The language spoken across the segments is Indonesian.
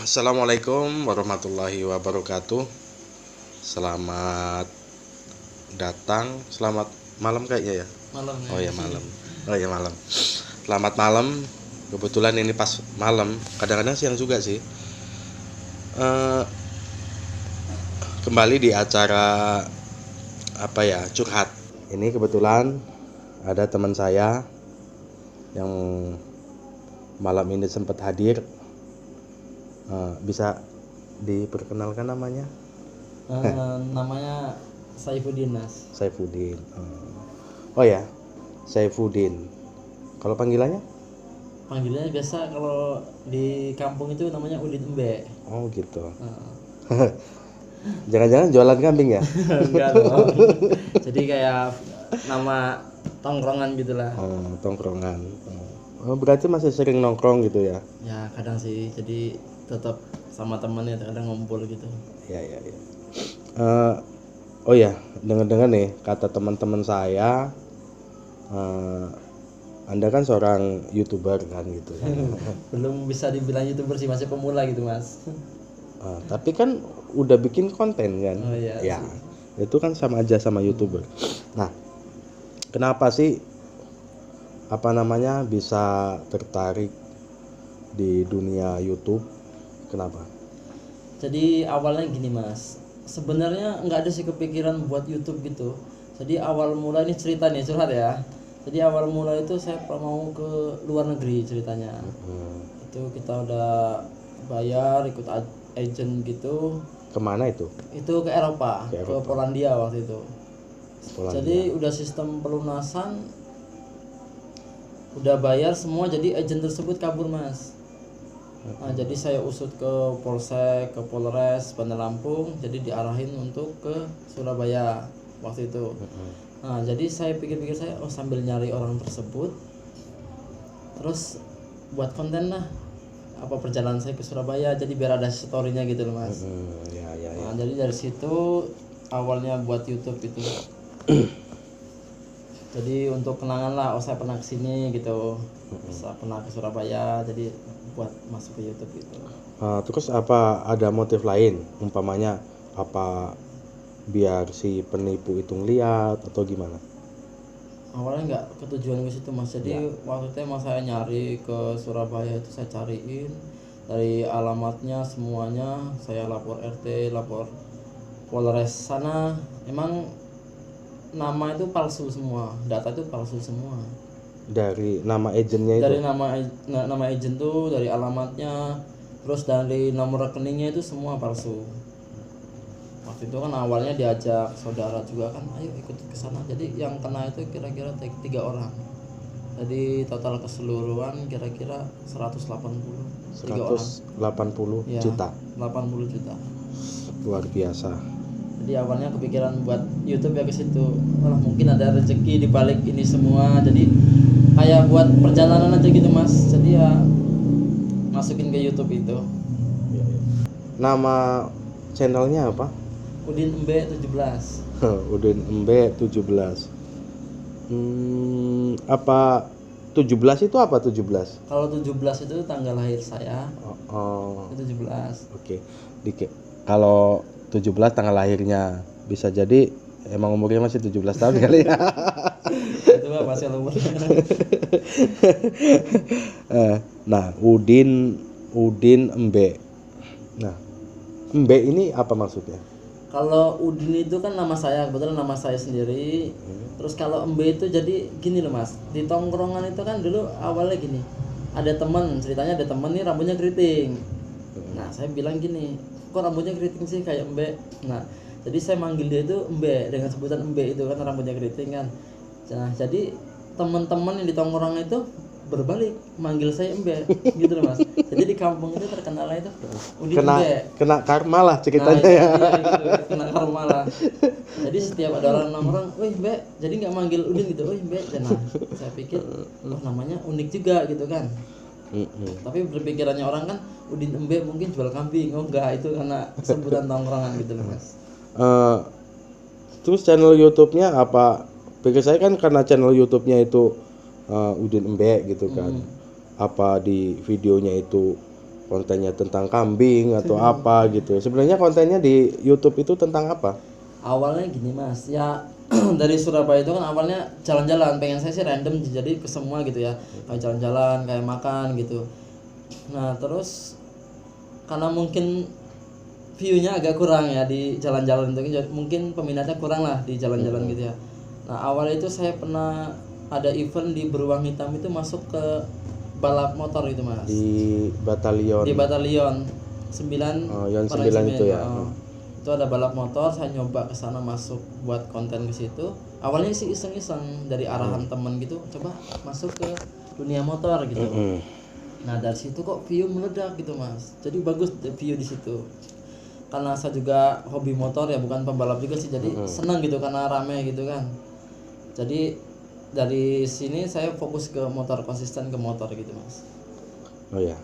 Assalamualaikum warahmatullahi wabarakatuh. Selamat datang, selamat malam kayaknya ya. Malam ya. Oh ya malam. Oh ya malam. Selamat malam. Kebetulan ini pas malam. Kadang-kadang siang juga sih. Kembali di acara curhat. Ini kebetulan ada teman saya yang malam ini sempat hadir. Bisa diperkenalkan namanya? Namanya Saifuddin, Mas. Saifuddin. Oh ya, Saifuddin. Kalau panggilannya? Panggilannya biasa kalau di kampung itu namanya Udin Embe. Oh gitu. Jangan-jangan jualan kambing ya? Enggak dong. Jadi kayak nama tongkrongan gitulah. Tongkrongan. Oh, berarti masih sering nongkrong gitu ya? Ya kadang sih. Jadi tetap sama temannya kadang ngumpul gitu. Ya. Oh ya, dengar-dengar nih kata teman-teman saya, Anda kan seorang YouTuber kan gitu. Belum bisa dibilang YouTuber sih, masih pemula gitu, Mas. Tapi kan udah bikin konten kan? Oh iya. Ya, itu kan sama aja sama YouTuber. Nah, kenapa sih bisa tertarik di dunia YouTube? Kenapa? Jadi awalnya gini, Mas. Sebenarnya nggak ada sih kepikiran buat YouTube gitu. Jadi awal mula ini cerita nih, curhat ya. Jadi awal mula itu saya mau ke luar negeri ceritanya. Itu kita udah bayar ikut agent gitu. Kemana itu? Itu ke Eropa, ke Polandia waktu itu. Polandia. Jadi udah sistem pelunasan, udah bayar semua, jadi agent tersebut kabur, Mas. Nah, jadi saya usut ke Polsek, ke Polres Bandar Lampung, jadi diarahin untuk ke Surabaya waktu itu. Nah, jadi saya pikir-pikir sambil nyari orang tersebut, terus buat konten lah apa perjalanan saya ke Surabaya, jadi biar ada story-nya gitu loh, Mas. Ya. Nah, jadi dari situ awalnya buat YouTube itu. Jadi untuk kenangan lah, saya pernah kesini gitu, saya pernah ke Surabaya, jadi buat masuk ke YouTube itu. Terus apa ada motif lain? Umpamanya apa biar si penipu itu ngeliat atau gimana? Awalnya nggak ketujuan ke situ, Mas. Jadi waktu itu emang saya nyari ke Surabaya itu, saya cariin dari alamatnya semuanya, saya lapor RT, lapor Polres sana. Emang nama itu palsu semua, data itu palsu semua. Dari nama agennya itu? Dari nama agent tuh, dari alamatnya, terus dari nomor rekeningnya itu semua palsu. Waktu itu kan awalnya diajak saudara juga kan, ayo ikut ke sana. Jadi yang kena itu kira-kira 3 orang. Jadi total keseluruhan kira-kira 180. 180 ya, juta. 80 juta. Luar biasa. Jadi awalnya kepikiran buat YouTube ya ke situ. Wah, mungkin ada rezeki di balik ini semua. Jadi kayak buat perjalanan aja gitu, Mas. Jadi ya masukin ke YouTube itu. Nama channelnya apa? Udin Embe 17. Udin Embe 17. Apa 17 itu apa 17? Kalau 17 itu tanggal lahir saya. Itu 17. Oke. Kalau 17 tanggal lahirnya, bisa jadi emang umurnya masih 17 tahun kali ya. Itu lah masih umur. Nah, Udin Embe. Nah, Embe ini apa maksudnya? Kalau Udin itu kan nama saya, kebetulan nama saya sendiri. Terus kalau Embe itu jadi gini loh, Mas. Di tongkrongan itu kan dulu awalnya gini. Ada teman, ceritanya ada teman nih rambutnya keriting. Nah, saya bilang gini, kok rambutnya keriting sih kayak Embe. Nah, jadi saya manggil dia itu Embe dengan sebutan Embe itu kan rambutnya keriting kan. Nah, jadi teman-teman yang di tongkrongan itu berbalik manggil saya Embe gitu loh, Mas. Jadi di kampung itu terkenalnya itu Udin Embe. Kena karma lah ceritanya. Iya, gitu, kena karma lah. Jadi setiap ada orang nongkrong, "Wih, Mbak," jadi nggak manggil Udin gitu, "Wih, Mbak." Nah, saya pikir, oh namanya unik juga gitu kan. Tapi berpikirannya orang kan Udin Embe mungkin jual kambing. Oh enggak, itu karena sebutan tongkrongan gitu loh, Mas. Terus channel YouTube-nya apa? Pikir saya kan karena channel YouTube-nya itu Udin Embek gitu kan. Apa di videonya itu kontennya tentang kambing atau apa gitu. Sebenarnya kontennya di YouTube itu tentang apa? Awalnya gini mas, ya dari Surabaya itu kan awalnya jalan-jalan, pengen saya sih random jadi ke semua gitu ya, kayak jalan-jalan, kayak makan gitu. Nah terus karena mungkin view-nya agak kurang ya di jalan-jalan itu, mungkin peminatnya kurang lah di jalan-jalan gitu ya. Nah awal itu saya pernah ada event di Beruang Hitam itu masuk ke balap motor gitu mas, Di batalion. di batalion 9 Yon 9 Parlemen. itu ya. Itu ada balap motor, saya nyoba ke sana masuk buat konten ke situ. Awalnya sih iseng-iseng dari arahan temen gitu, coba masuk ke dunia motor gitu. Nah dari situ kok view meledak gitu mas, jadi bagus view di situ. Karena saya juga hobi motor ya, bukan pembalap juga sih, jadi senang gitu karena rame gitu kan. Jadi dari sini saya fokus ke motor, konsisten ke motor gitu mas. Oh ya.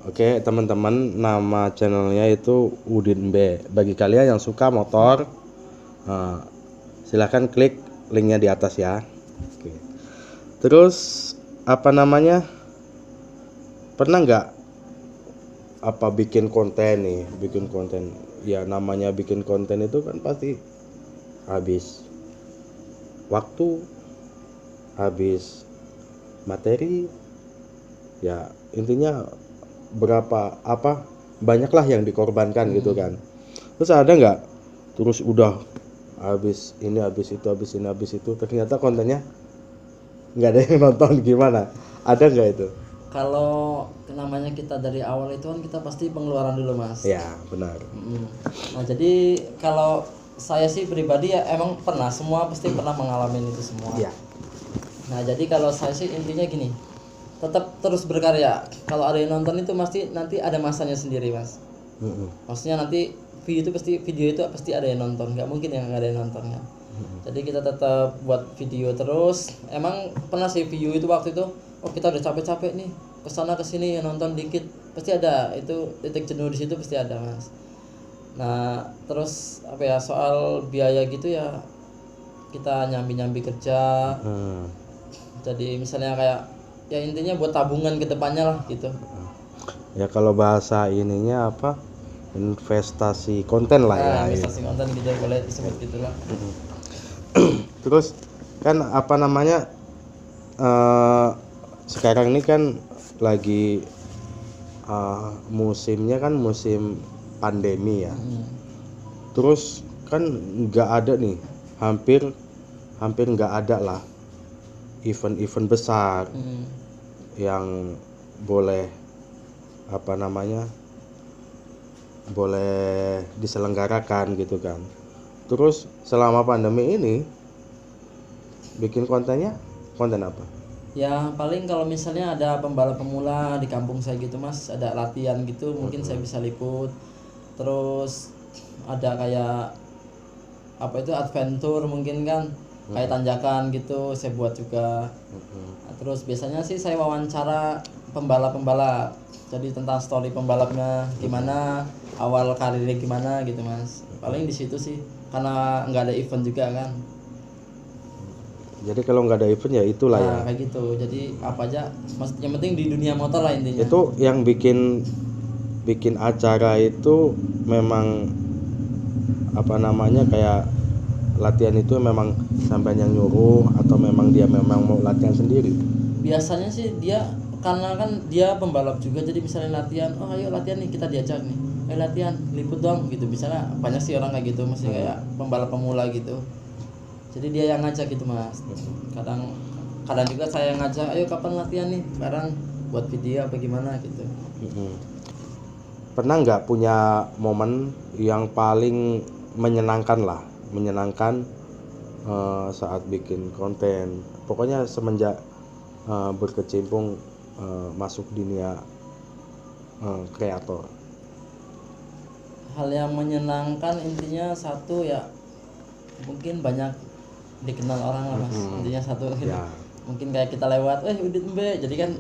Oke, teman-teman, nama channelnya itu Udin B. Bagi kalian yang suka motor, silahkan klik linknya di atas ya. Oke. Terus apa namanya? Pernah nggak apa bikin konten nih? Bikin konten. Ya namanya bikin konten itu kan pasti habis waktu, habis materi. Ya intinya banyaklah yang dikorbankan gitu kan. Terus ada nggak terus udah habis ini habis itu habis ini habis itu ternyata kontennya nggak ada yang nonton, gimana? Ada nggak itu? Kalau namanya kita dari awal itu kan kita pasti pengeluaran dulu mas. Ya benar. Nah jadi kalau saya sih pribadi ya emang semua pasti pernah mengalami itu semua. Iya. Nah jadi kalau saya sih intinya gini, tetap terus berkarya. Kalau ada yang nonton itu pasti nanti ada masanya sendiri mas. Maksudnya nanti video itu pasti ada yang nonton, nggak mungkin yang nggak ada yang nonton kan. Jadi kita tetap buat video terus. Emang pernah sih video itu waktu itu, oh kita udah capek-capek nih, kesana kesini yang nonton dikit, pasti ada itu titik jenuh di situ pasti ada mas. Nah terus apa ya, soal biaya gitu ya kita nyambi kerja. Jadi misalnya kayak ya intinya buat tabungan ke depannya lah gitu. Ya kalau bahasa ininya apa? Investasi konten lah ya. Investasi konten gitu boleh disebut gitulah. Terus kan apa namanya? Sekarang ini kan lagi musimnya kan musim pandemi ya. Terus kan nggak ada nih, hampir nggak ada lah event-event besar yang boleh apa namanya boleh diselenggarakan gitu kan. Terus selama pandemi ini bikin konten apa? Ya paling kalau misalnya ada pembalap pemula di kampung saya gitu mas, ada latihan gitu mungkin saya bisa liput. Terus ada kayak apa itu adventure mungkin kan, kayak tanjakan gitu saya buat juga. Nah, terus biasanya sih saya wawancara pembalap, jadi tentang story pembalapnya gimana, awal karirnya gimana gitu mas. Paling di situ sih, karena nggak ada event juga kan. Jadi kalau nggak ada event ya itulah ya. Kayak gitu. Jadi apa aja, yang penting di dunia motor lah intinya. Itu yang bikin acara itu memang apa namanya kayak latihan itu memang sampai yang nyuruh atau memang dia memang mau latihan sendiri? Biasanya sih dia, karena kan dia pembalap juga, jadi misalnya latihan, oh ayo latihan nih, kita diajak nih, ayo latihan liput dong gitu. Misalnya banyak sih orang kayak gitu, mesti kayak pembalap pemula gitu, jadi dia yang ngajak gitu mas. Kadang juga saya yang ngajak, ayo kapan latihan nih sekarang buat video apa gimana gitu. Pernah nggak punya momen yang paling menyenangkan saat bikin konten, pokoknya semenjak berkecimpung masuk dunia kreator? Hal yang menyenangkan intinya satu ya, mungkin banyak dikenal orang lah mas. Intinya satu Ya. mungkin kayak kita lewat, Udin Mbe, jadi kan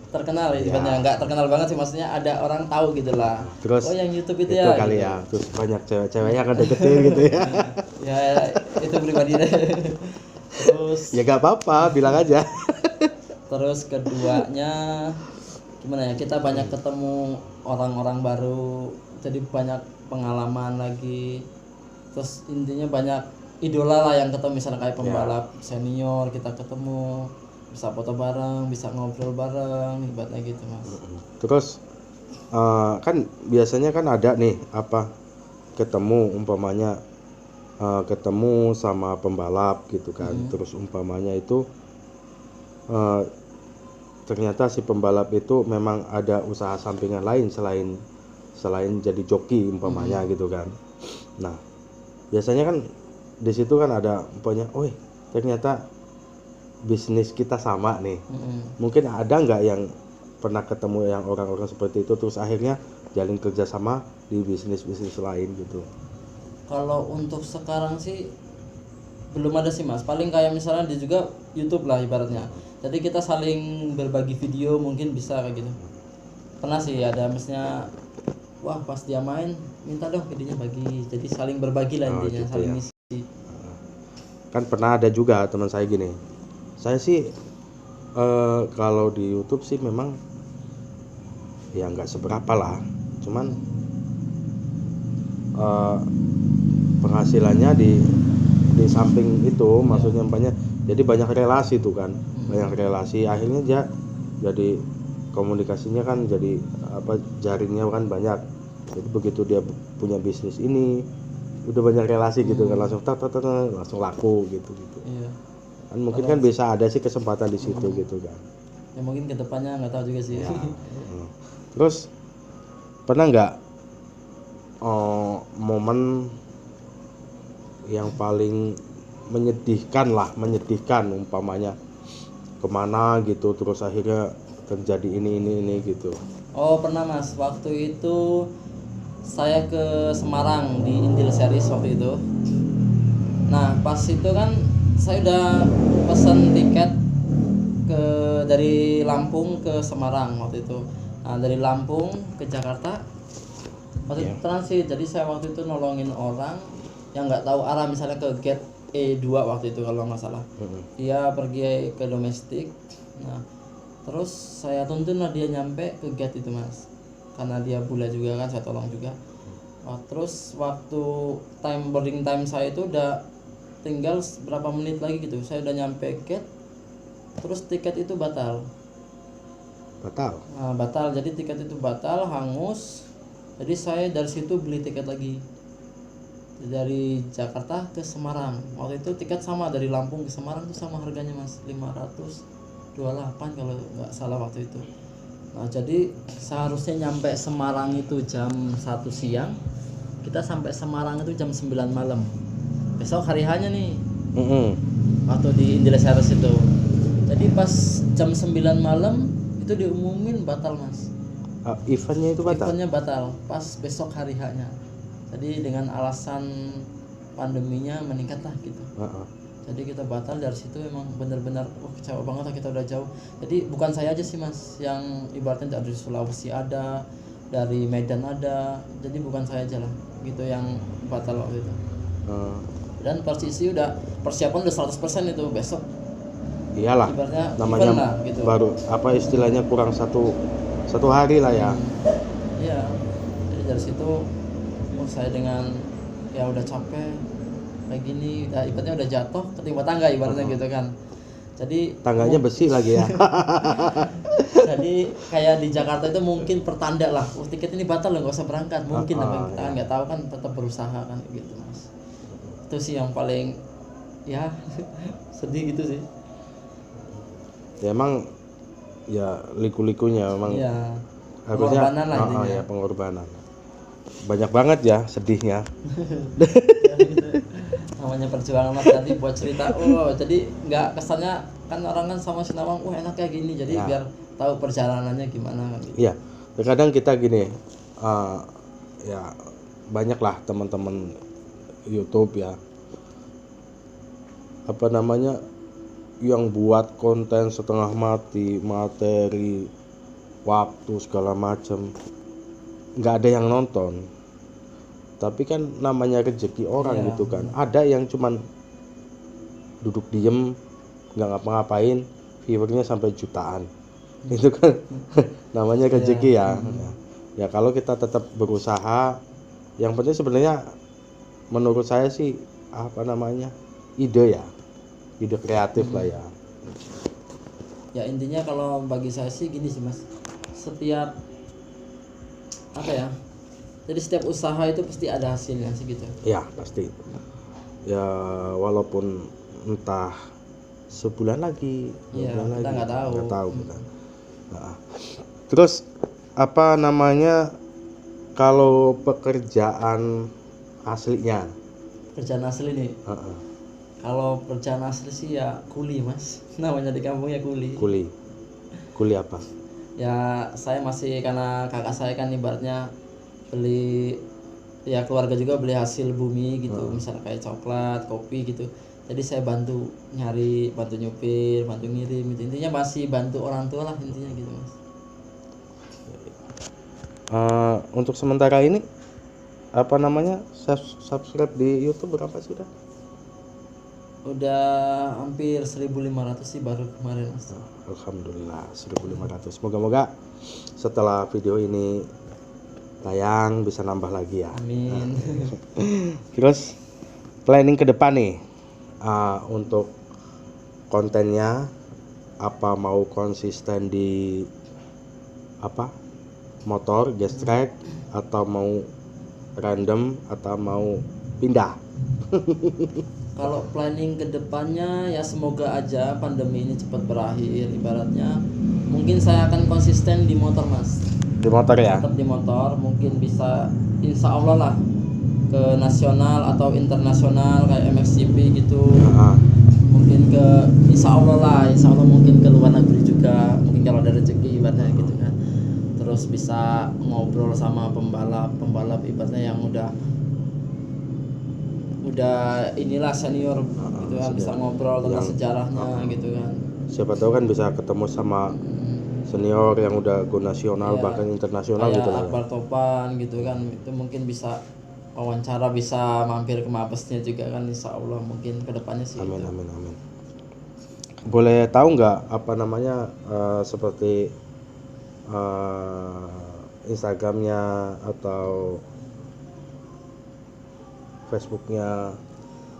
terkenal ya, sebenarnya nggak terkenal banget sih, maksudnya ada orang tahu gitu lah. Terus oh yang YouTube itu itu ya kali gitu. ya, terus banyak cewek-cewek yang ngedeketin gitu ya. Ya itu pribadi deh. Terus Ya nggak apa-apa, bilang aja. Terus keduanya gimana ya, kita banyak ketemu orang-orang baru, jadi banyak pengalaman lagi. Terus intinya banyak idola lah yang ketemu, misalnya kayak pembalap senior kita ketemu, bisa foto bareng, bisa ngobrol bareng, ibaratnya gitu mas. Terus kan biasanya kan ada nih apa ketemu umpamanya ketemu sama pembalap gitu kan. Terus umpamanya itu ternyata si pembalap itu memang ada usaha sampingan lain selain jadi joki umpamanya gitu kan. Nah, biasanya kan di situ kan ada umpamanya, oh ternyata bisnis kita sama nih. Mungkin ada nggak yang pernah ketemu yang orang-orang seperti itu terus akhirnya jalin kerjasama di bisnis lain gitu? Kalau untuk sekarang sih belum ada sih mas, paling kayak misalnya dia juga YouTube lah ibaratnya, jadi kita saling berbagi video, mungkin bisa kayak gitu. Pernah sih ada misalnya, wah pas dia main minta dong videonya bagi, jadi saling berbagi lah intinya, gitu saling ya. ngisi. Kan pernah ada juga teman saya gini, saya sih kalau di YouTube sih memang ya nggak seberapa lah, cuman penghasilannya di samping itu maksudnya banyak, jadi banyak relasi tuh kan, banyak relasi, akhirnya dia jadi komunikasinya kan jadi apa, jaringnya kan banyak, jadi begitu dia punya bisnis ini udah banyak relasi gitu kan, langsung langsung laku gitu. Iya. Kan mungkin kan bisa ada sih kesempatan di situ gitu kan. Ya mungkin kedepannya nggak tahu juga sih. Terus pernah nggak momen yang paling menyedihkan umpamanya kemana gitu terus akhirnya terjadi ini gitu? Oh pernah mas, waktu itu saya ke Semarang di Indil Series waktu itu. Nah pas itu kan saya udah pesan tiket dari Lampung ke Semarang waktu itu. Nah dari Lampung ke Jakarta waktu itu transit, jadi saya waktu itu nolongin orang yang nggak tahu arah, misalnya ke gate E2 waktu itu kalau nggak salah. Dia pergi ke domestik. Nah terus saya tuntun lah dia nyampe ke gate itu mas, karena dia bule juga kan, saya tolong juga. Terus waktu boarding time saya itu udah tinggal berapa menit lagi gitu, saya udah nyampe gate, terus tiket itu batal. Batal, jadi tiket itu batal, hangus. Jadi saya dari situ beli tiket lagi dari Jakarta ke Semarang. Waktu itu tiket sama dari Lampung ke Semarang tuh sama harganya mas, 528 kalau nggak salah waktu itu. Nah jadi seharusnya nyampe Semarang itu jam 1 siang, kita sampai Semarang itu jam 9 malam. Besok hari hanya nih waktu di Indile Series itu. Jadi pas jam 9 malam itu diumumin batal mas. Eventnya itu batal? Eventnya batal pas besok hari hanya. Jadi dengan alasan pandeminya meningkat lah gitu. Jadi kita batal, dari situ emang benar-benar kecewa banget lah, kita udah jauh. Jadi bukan saya aja sih mas yang ibaratnya dari Sulawesi ada, dari Medan ada, jadi bukan saya aja lah gitu yang batal waktu itu. Dan posisi udah persiapan udah 100% itu besok. Iyalah, ibaratnya namanya lah, gitu. Baru apa istilahnya kurang satu hari lah ya. Iya, jadi dari situ saya dengan ya udah capek kayak gini, ibaratnya udah jatuh ketimpa tangga ibaratnya gitu kan. Jadi tangganya besi lagi ya. Jadi kayak di Jakarta itu mungkin pertanda lah, tiket ini batal loh, nggak usah berangkat mungkin, tapi kita kan nggak tahu kan, tetap berusaha kan gitu mas. Itu sih yang paling ya sedih gitu sih. Ya emang ya liku-likunya memang ya, harusnya pengorbanan lah intinya. Ya pengorbanan banyak banget ya sedihnya. Ya, gitu. Namanya perjuangan mas, nanti buat cerita jadi nggak kesannya kan orang kan sama Sinawang enak kayak gini, jadi biar tahu perjalanannya gimana gitu. Iya, terkadang kita gini ya banyak lah teman-teman YouTube ya apa namanya yang buat konten setengah mati, materi, waktu segala macam, nggak ada yang nonton. Tapi kan namanya rezeki orang gitu kan. Ada yang cuman duduk diem, nggak ngapa-ngapain, viewernya sampai jutaan. Itu kan namanya rezeki ya. Ya kalau kita tetap berusaha, yang penting sebenarnya menurut saya sih apa namanya, ide kreatif lah ya. Ya intinya kalau bagi saya sih gini sih Mas, setiap apa ya, jadi setiap usaha itu pasti ada hasilnya sih gitu. Ya pasti ya, walaupun entah sebulan lagi, Iya, bulan kita lagi, nggak tahu. kita. Nah, terus apa namanya, kalau pekerjaan aslinya, Kerjaan asli nih, Heeh. kalau kerjaan asli sih ya kuli Mas, namanya di kampung ya kuli. Kuli apa? Ya saya masih, karena kakak saya kan ibaratnya beli, ya keluarga juga beli hasil bumi gitu, misal kayak coklat, kopi gitu. Jadi saya bantu nyari, bantu nyupir, bantu ngirim gitu. Intinya masih bantu orang tua lah intinya gitu Mas. Untuk sementara ini apa namanya, subscribe di YouTube berapa sudah? Udah hampir 1.500 sih baru kemarin Mas. Alhamdulillah 1.500. Moga-moga setelah video ini tayang bisa nambah lagi ya. Amin. Terus planning ke depan nih, untuk kontennya apa, mau konsisten di apa, motor gestrek, atau mau random, atau mau pindah? Kalau planning ke depannya ya semoga aja pandemi ini cepat berakhir. Ibaratnya mungkin saya akan konsisten di motor Mas. Di motor ya. Tetap di motor, mungkin bisa insya Allah lah ke nasional atau internasional kayak MXGP gitu. Mungkin ke insya Allah mungkin ke luar negeri juga, mungkin kalau ada rezeki ibaratnya gitu kan. Terus bisa ngobrol sama pembalap ibaratnya yang udah inilah senior gitu kan, bisa ngobrol tentang sejarahnya gitu kan. Siapa tahu kan bisa ketemu sama senior yang udah go nasional, bahkan internasional gitu lah. Akbar Topan gitu kan, itu mungkin bisa wawancara, bisa mampir ke Mabesnya juga kan, insya Allah mungkin kedepannya sih. Amin. Boleh tahu nggak apa namanya, seperti Instagramnya atau Facebooknya,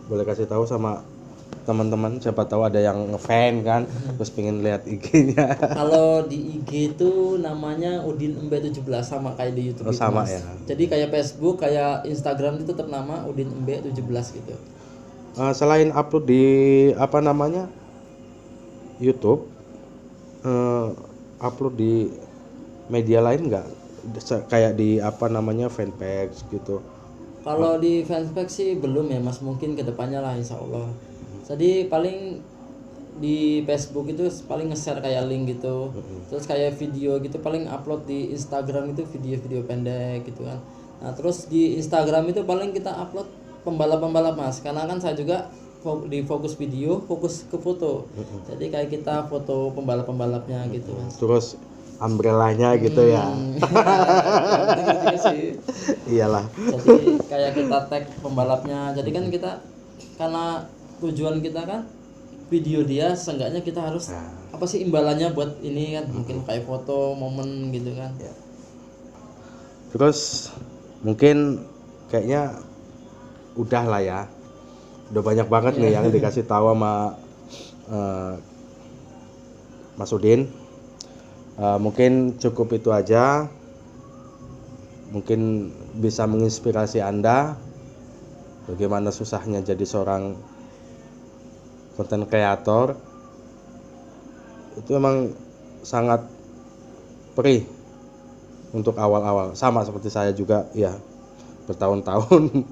boleh kasih tahu sama teman-teman, siapa tahu ada yang ngefan kan, terus pengen lihat IG-nya. Kalau di IG itu namanya Udin Embe 17, sama kayak di YouTube. Sama Mas. ya. Jadi kayak Facebook, kayak Instagram itu tetap nama Udin Embe 17 gitu. Selain upload di apa namanya YouTube, upload di media lain nggak, kayak di apa namanya fanpage gitu? Kalau di fanpage sih belum ya Mas, mungkin kedepannya lah insya Allah. Jadi paling di Facebook itu paling nge-share kayak link gitu. Terus kayak video gitu paling upload di Instagram itu video-video pendek gitu kan. Nah terus di Instagram itu paling kita upload pembalap-pembalap Mas, karena kan saya juga di fokus video, fokus ke foto. Jadi kayak kita foto pembalap-pembalapnya gitu Mas. Terus umbrellanya gitu ya. Iyalah. Jadi kayak kita tag pembalapnya. Jadi kan kita, karena tujuan kita kan video dia, seenggaknya kita harus apa sih imbalannya buat ini kan, mungkin kayak foto momen gitu kan. Terus mungkin kayaknya udah lah ya. Udah banyak banget nih yang dikasih tahu sama Mas Udin. Mungkin cukup itu aja. Mungkin bisa menginspirasi Anda bagaimana susahnya jadi seorang konten kreator. Itu emang sangat perih untuk awal-awal, sama seperti saya juga ya, bertahun-tahun.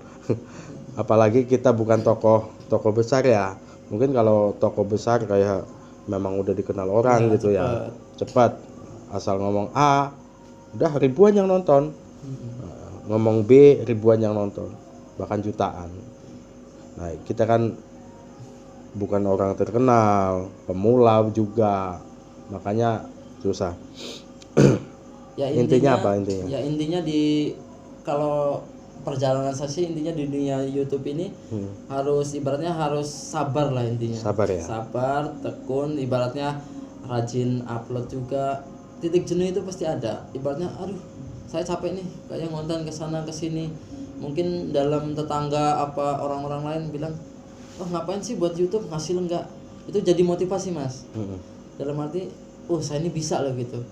Apalagi kita bukan tokoh besar ya. Mungkin kalau tokoh besar kayak memang udah dikenal orang gitu ya, cepat. Asal ngomong A udah ribuan yang nonton, ngomong B ribuan yang nonton, bahkan jutaan. Nah kita kan bukan orang terkenal, pemula juga, makanya susah. Ya intinya apa intinya? Ya intinya di, kalau perjalanan saya sih intinya di dunia YouTube ini harus ibaratnya harus sabar lah intinya. Sabar ya. Sabar, tekun, ibaratnya rajin upload juga, titik jenuh itu pasti ada. Ibaratnya aduh saya capek nih kayak ngonten kesana kesini, mungkin dalam tetangga apa orang-orang lain bilang oh ngapain sih buat YouTube, hasil enggak, itu jadi motivasi mas. Dalam arti oh saya ini bisa loh gitu,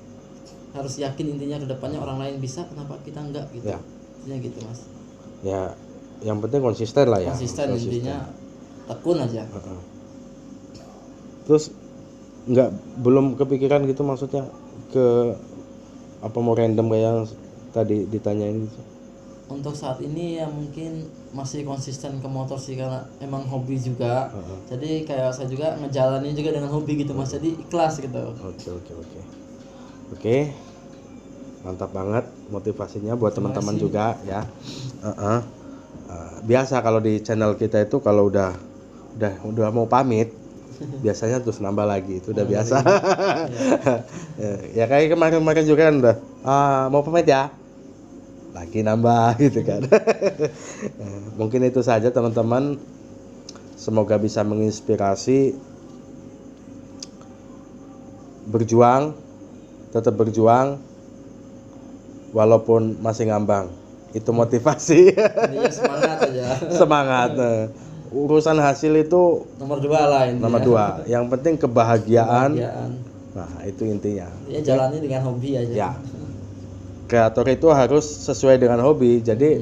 harus yakin intinya ke depannya orang lain bisa kenapa kita enggak gitu Ya. intinya gitu mas. Ya yang penting konsisten lah ya. Konsisten intinya, tekun aja. Terus belum kepikiran gitu maksudnya ke apa mau random kayak yang tadi ditanyain gitu. Untuk saat ini ya mungkin masih konsisten ke motor sih karena emang hobi juga. Jadi kayak saya juga ngejalanin juga dengan hobi gitu mas, jadi ikhlas gitu. Oke, mantap banget motivasinya buat teman-teman juga ya. Biasa kalau di channel kita itu kalau udah mau pamit biasanya terus nambah lagi, itu udah biasa. Ya kayak kemarin juga kan udah mau pamit ya, lagi nambah gitu kan. Mungkin itu saja teman-teman, semoga bisa menginspirasi. Tetap berjuang walaupun masih ngambang, itu motivasi. Intinya semangat aja. Semangat. Urusan hasil itu Nomor 2 lah intinya. nomor 2. Yang penting kebahagiaan. Nah itu intinya. Ya jalani dengan hobi aja. Ya. Kreator itu harus sesuai dengan hobi, jadi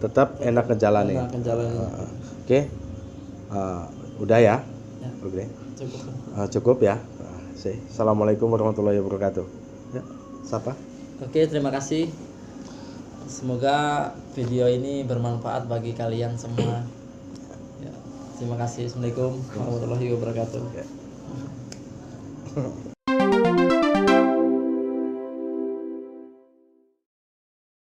tetap enak ngejalanin. Oke. Udah ya. Oke. Cukup ya. Assalamualaikum warahmatullahi wabarakatuh. Ya, siapa? Oke, terima kasih. Semoga video ini bermanfaat bagi kalian semua. Ya, terima kasih. Assalamualaikum warahmatullahi wabarakatuh.